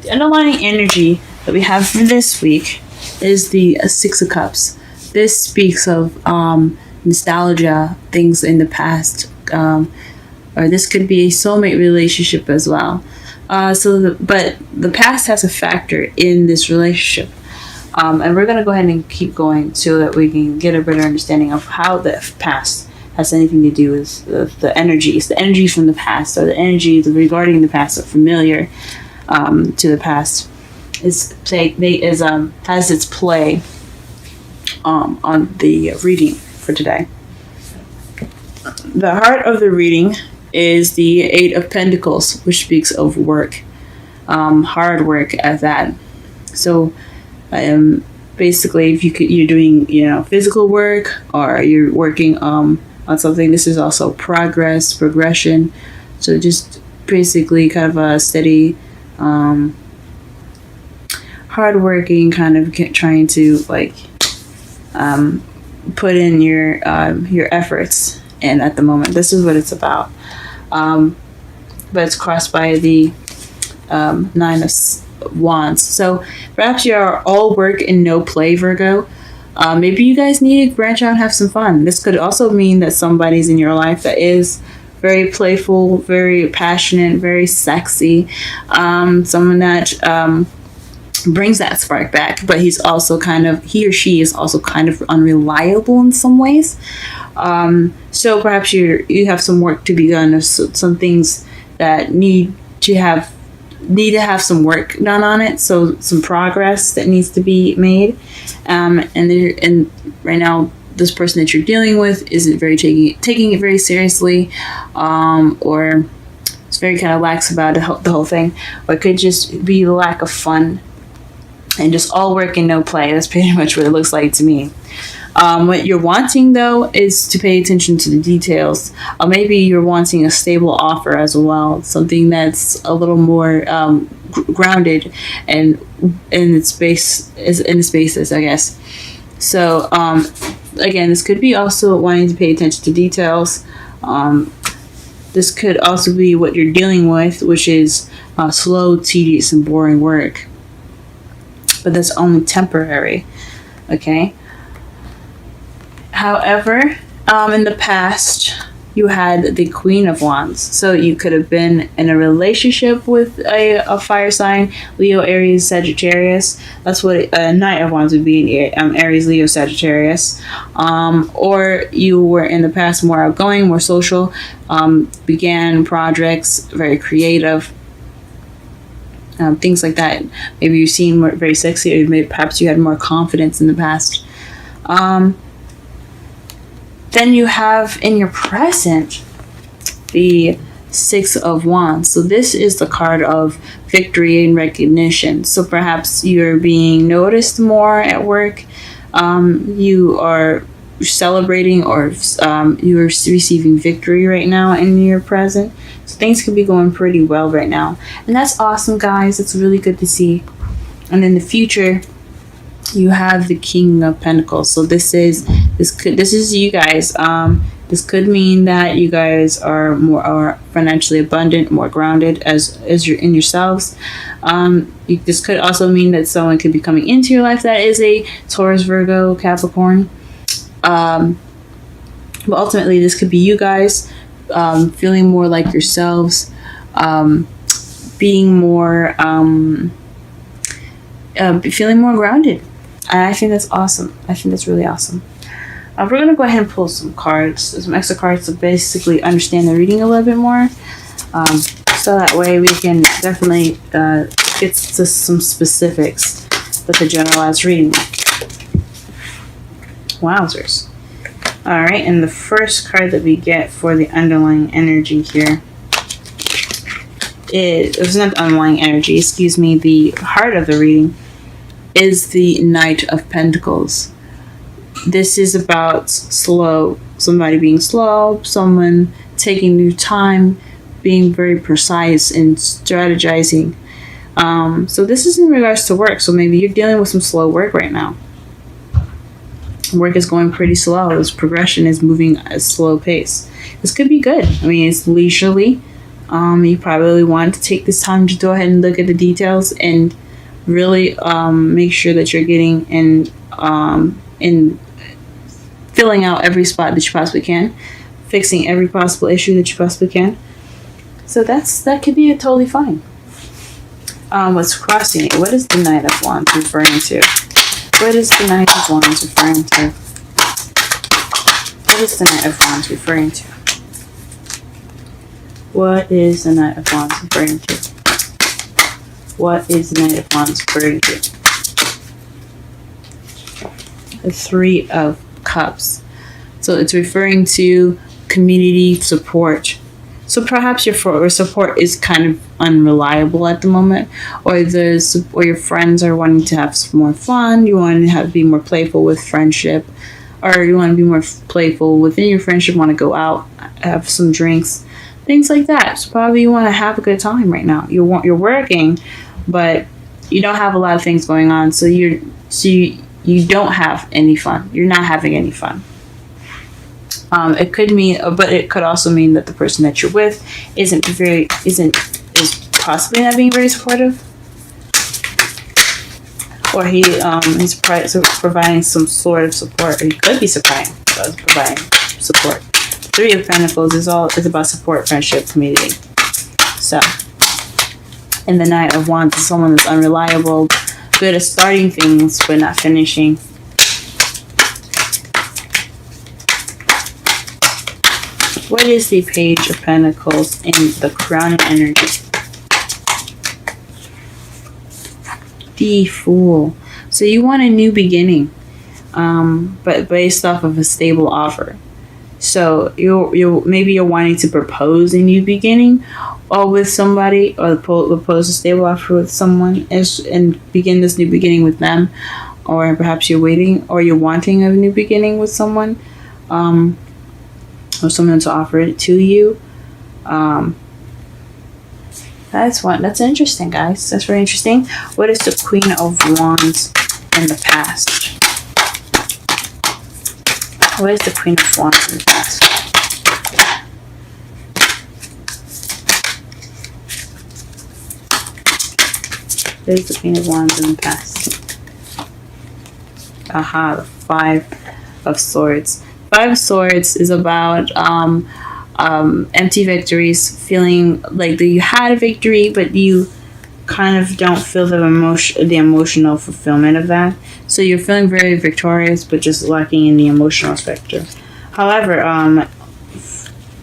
the underlying energy that we have for this week is the Six of Cups. This speaks of nostalgia, things in the past, or this could be a soulmate relationship as well. But the past has a factor in this relationship. And we're going to go ahead and keep going so that we can get a better understanding of how the past has anything to do with the energies. The energies from the past, or the energies regarding the past, are familiar to the past. Has its play on the reading for today. The heart of the reading is the Eight of Pentacles, which speaks of work, hard work at that. So, basically, if you're doing physical work, or you're working on something, this is also progression. So just basically kind of a steady, hardworking kind of trying to put in your efforts. And at the moment, this is what it's about. But it's crossed by the Nine of Wands. So perhaps you're all work and no play, Virgo. Maybe you guys need to branch out and have some fun. This could also mean that somebody's in your life that is very playful, very passionate, very sexy. Someone that brings that spark back, but he or she is also kind of unreliable in some ways. So perhaps you have some work to be done, or some things that need to have some work done on it. So some progress that needs to be made. And right now, this person that you're dealing with isn't very taking it very seriously, or it's very kind of lax about the whole thing, or it could just be the lack of fun and just all work and no play. That's pretty much what it looks like to me. What you're wanting, though, is to pay attention to the details. Maybe you're wanting a stable offer as well, something that's a little more grounded and in its basis, I guess. So, again, this could be also wanting to pay attention to details. This could also be what you're dealing with, which is slow, tedious, and boring work. But that's only temporary, okay? However, in the past, you had the Queen of Wands. So you could have been in a relationship with a fire sign, Leo, Aries, Sagittarius. That's what a Knight of Wands would be, Aries, Leo, Sagittarius. Or you were in the past more outgoing, more social, began projects, very creative. Things like that. Maybe you seem very sexy, or perhaps you had more confidence in the past. Then you have in your present the Six of Wands. So this is the card of victory and recognition. So perhaps you're being noticed more at work. You are celebrating, or you are receiving victory right now in your present. So things could be going pretty well right now. And that's awesome, guys. It's really good to see. And in the future, you have the King of Pentacles. So this is you guys. This could mean that you guys are more financially abundant, more grounded as you're in yourselves. This could also mean that someone could be coming into your life that is a Taurus, Virgo, Capricorn. But ultimately, this could be you guys feeling more like yourselves, being more, feeling more grounded. And I think that's awesome. I think that's really awesome. We're going to go ahead and pull some extra cards to basically understand the reading a little bit more. So that way we can definitely get to some specifics with the generalized reading. Wowzers. Alright, and the first card that we get for the underlying energy here it's not the underlying energy, excuse me, the heart of the reading is the Knight of Pentacles. This is about somebody being slow, someone taking their time, being very precise and strategizing. So this is in regards to work. So maybe you're dealing with some slow work right now. Work is going pretty slow. This progression is moving at a slow pace. This could be good. I mean, it's leisurely. You probably want to take this time to go ahead and look at the details and really make sure that you're getting in filling out every spot that you possibly can, fixing every possible issue that you possibly can. So that could be totally fine. What's crossing it? What is the Knight of Wands referring to? What is the Knight of Wands referring to? What is the Knight of Wands referring to? What is the Knight of Wands referring to? What is the Knight of Wands referring to? The Three of Cups. So it's referring to community support. So perhaps your support is kind of unreliable at the moment, or your friends are wanting to have some more fun. You want to be more playful with friendship, or you want to be more playful within your friendship. Want to go out, have some drinks, things like that. So probably you want to have a good time right now. You're working, but you don't have a lot of things going on, so you don't have any fun. You're not having any fun. It could mean, but it could also mean that the person that you're with is possibly not being very supportive, or he's providing some sort of support, or he could be providing support. Three of Pentacles is about support, friendship, community. So, and the Knight of Wands is someone that's unreliable, good at starting things but not finishing. What is the Page of Pentacles in the crowning energy? The Fool. So you want a new beginning, but based off of a stable offer. So you're wanting to propose a new beginning, or with somebody, or propose a stable offer with someone, and begin this new beginning with them, or perhaps you're waiting, or you're wanting a new beginning with someone, or someone to offer it to you. That's interesting, guys. That's very interesting. What is the Queen of Wands in the past? What is the Queen of Wands in the past? What is the Queen of Wands in the past? Aha, the Five of Swords. Five of Swords is about empty victories, feeling like that you had a victory, but you kind of don't feel the emotional fulfillment of that. So you're feeling very victorious, but just lacking in the emotional spectrum. However,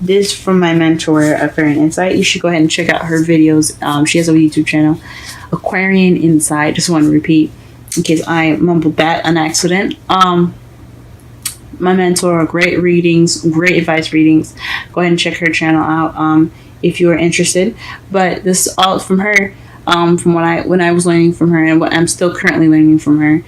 this from my mentor, Aquarian Insight. You should go ahead and check out her videos. She has a YouTube channel, Aquarian Insight. Just want to repeat in case I mumbled that on accident. My mentor, great readings, great advice readings. Go ahead and check her channel out if you are interested. But this all from her, from when I was learning from her, and what I'm still currently learning from her,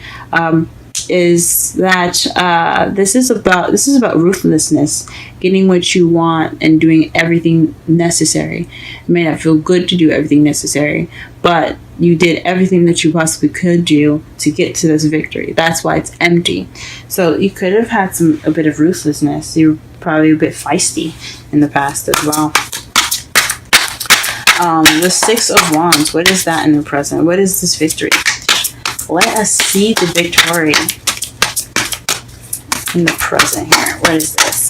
is that this is about ruthlessness, getting what you want and doing everything necessary. It may not feel good to do everything necessary, but you did everything that you possibly could do to get to this victory. That's why it's empty. So you could have had a bit of ruthlessness. You were probably a bit feisty in the past as well. The Six of Wands. What is that in the present? What is this victory? Let us see the victory in the present here. What is this?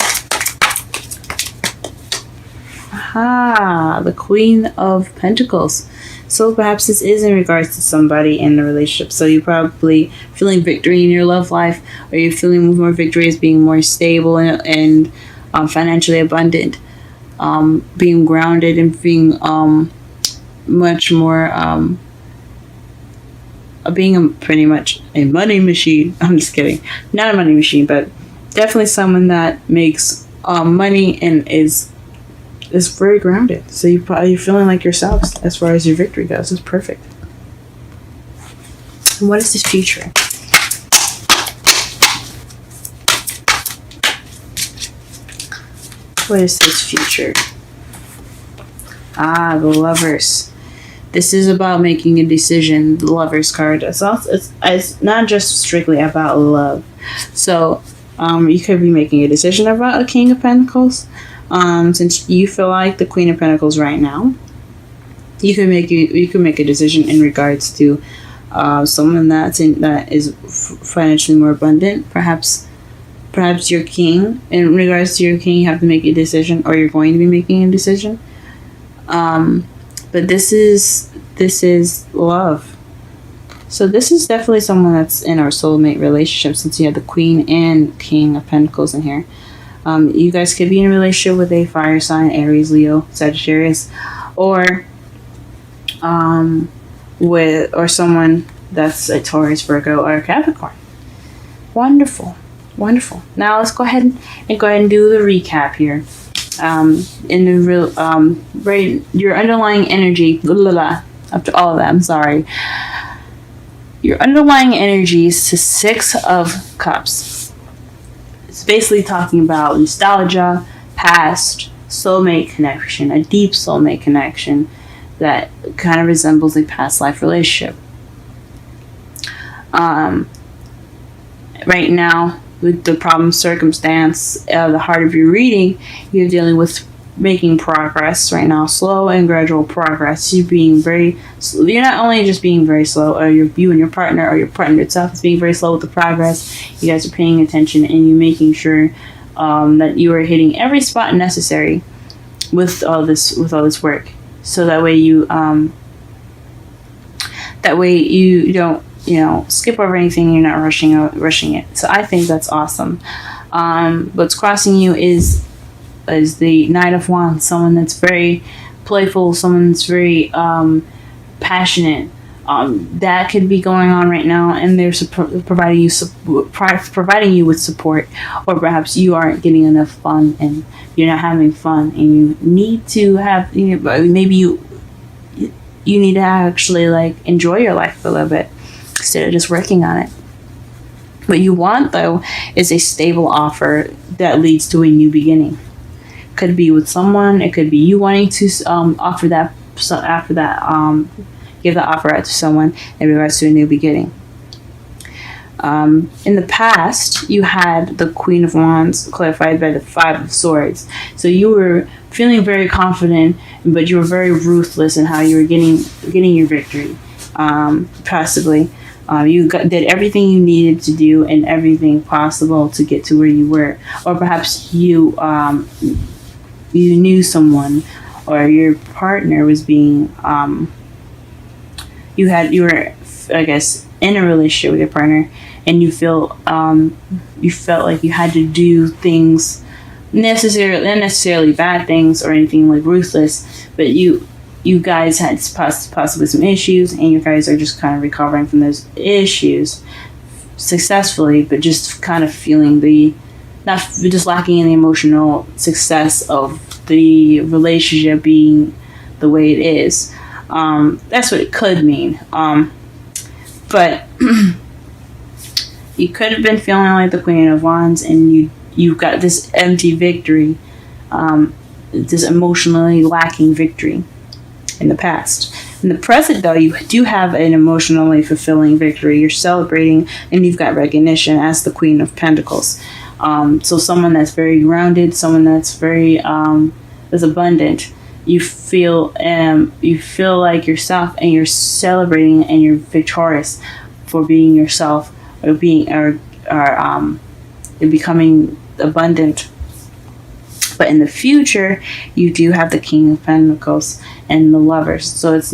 Aha, the Queen of Pentacles. So perhaps this is in regards to somebody in the relationship. So you're probably feeling victory in your love life, or you're feeling more victory as being more stable and financially abundant, being grounded and being much more being pretty much a money machine. I'm just kidding. Not a money machine, but definitely someone that makes money and is very grounded. So you're feeling like yourselves as far as your victory goes. It's perfect. And what is this future? What is this future? Ah, the Lovers. This is about making a decision. The Lovers card. It's not just strictly about love. So you could be making a decision about a King of Pentacles. Since you feel like the Queen of Pentacles right now, you can make a decision in regards to someone that is financially more abundant. Perhaps your king. In regards to your king, you have to make a decision, or you're going to be making a decision. But this is love. So this is definitely someone that's in our soulmate relationship, since you have the Queen and King of Pentacles in here. You guys could be in a relationship with a fire sign, Aries, Leo, Sagittarius, or someone that's a Taurus, Virgo, or a Capricorn. Wonderful. Wonderful. Now let's go ahead and do the recap here. In the real your underlying energy, after all of that, I'm sorry. Your underlying energy is the Six of Cups. It's basically talking about nostalgia, past, soulmate connection, a deep soulmate connection that kind of resembles a past life relationship. Right now, with the problem circumstance, the heart of your reading, you're dealing with making progress right now, slow and gradual progress. You're not only just being very slow, or you and your partner, or your partner itself is being very slow with the progress. You guys are paying attention, and you're making sure that you are hitting every spot necessary with all this work, so that way you don't skip over anything. You're not rushing it. So I think that's awesome. What's crossing you is the Knight of Wands, someone that's very playful, someone that's very passionate. That could be going on right now, and they're providing you with support, or perhaps you aren't getting enough fun and you're not having fun, and you need to have, maybe you need to actually enjoy your life a little bit instead of just working on it. What you want, though, is a stable offer that leads to a new beginning. Could be with someone. It could be you wanting to offer that. So after that, give the offer out to someone in regards to a new beginning. In the past, you had the Queen of Wands clarified by the Five of Swords. So you were feeling very confident, but you were very ruthless in how you were getting your victory. Possibly, you did everything you needed to do and everything possible to get to where you were, or perhaps you knew someone, or your partner was being you were, I guess, in a relationship with your partner, and you felt like you had to do things not necessarily bad things or anything like ruthless, but you guys had possibly some issues, and you guys are just kind of recovering from those issues successfully, but just kind of feeling not just lacking in the emotional success of the relationship being the way it is. That's what it could mean. But you could have been feeling like the Queen of Wands, and you got this empty victory, this emotionally lacking victory in the past. In the present, though, you do have an emotionally fulfilling victory. You're celebrating, and you've got recognition as the Queen of Pentacles. So someone that's very grounded, someone that's very is abundant. You feel like yourself, and you're celebrating, and you're victorious for being yourself, or becoming abundant. But in the future, you do have the King of Pentacles and the Lovers. So it's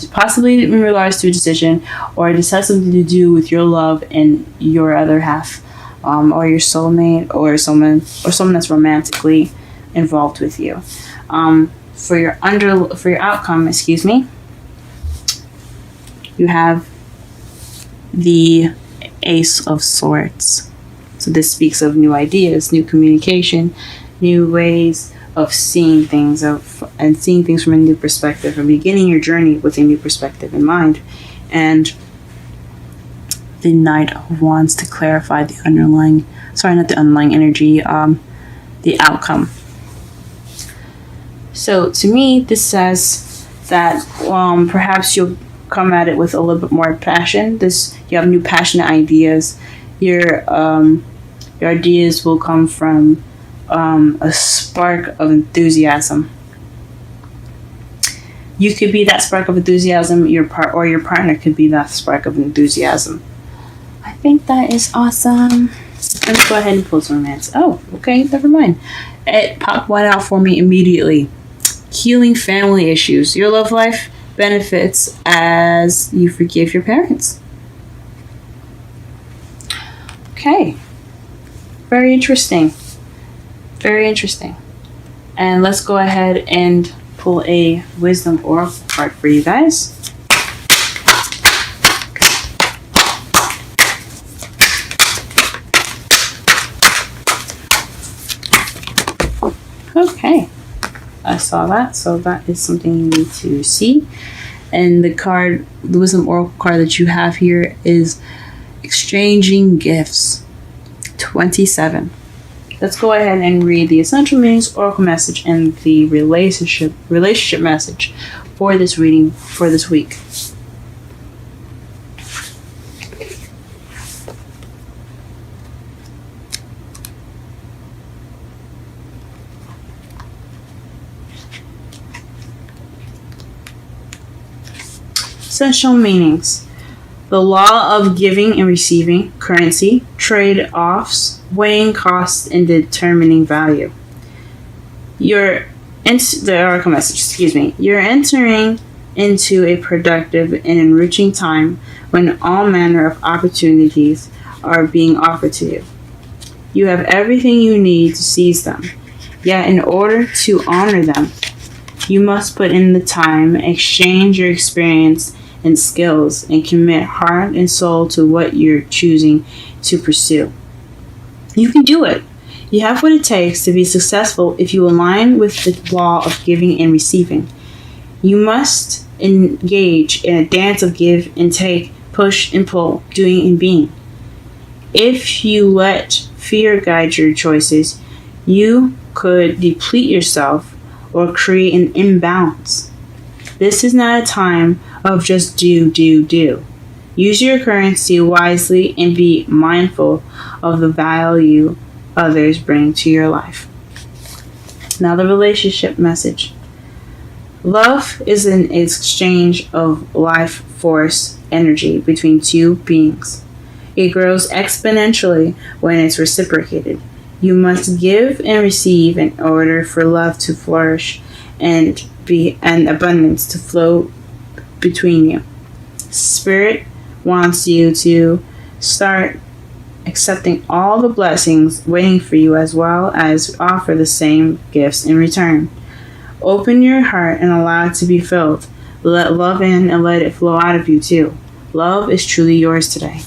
possibly in regards to a decision, or it has something to do with your love and your other half, or your soulmate, or someone that's romantically involved with you. For your outcome, you have the Ace of Swords. So this speaks of new ideas, new communication, new ways of seeing things, and seeing things from a new perspective, and beginning your journey with a new perspective in mind. And the Knight of Wands to clarify the energy, the outcome. So to me, this says that perhaps you'll come at it with a little bit more passion. You have new passionate ideas. Your ideas will come from a spark of enthusiasm. You could be that spark of enthusiasm. Your partner could be that spark of enthusiasm. I think that is awesome. Let's go ahead and pull some romance. Oh, okay, never mind. It popped one out for me immediately. Healing family issues. Your love life benefits as you forgive your parents. Okay. Very interesting. Very interesting. And let's go ahead and pull a wisdom oracle card for you guys. Okay. I saw that, so that is something you need to see. And the wisdom oracle card that you have here is exchanging gifts. 27. Let's go ahead and read the essential meanings, oracle message, and the relationship message for this reading for this week. Essential meanings. The law of giving and receiving, currency, trade-offs, weighing costs, and determining value. The oracle message, You're entering into a productive and enriching time when all manner of opportunities are being offered to you. You have everything you need to seize them. Yet in order to honor them, you must put in the time, exchange your experience and skills, and commit heart and soul to what you're choosing to pursue. You can do it. You have what it takes to be successful if you align with the law of giving and receiving. You must engage in a dance of give and take, push and pull, doing and being. If you let fear guide your choices, you could deplete yourself or create an imbalance. This is not a time of just do. Use your currency wisely and be mindful of the value others bring to your life. Now the relationship message. Love is an exchange of life force energy between two beings. It grows exponentially when it's reciprocated. You must give and receive in order for love to flourish and abundance to flow between you. Spirit wants you to start accepting all the blessings waiting for you, as well as offer the same gifts in return. Open your heart and allow it to be filled. Let love in and let it flow out of you too. Love is truly yours today.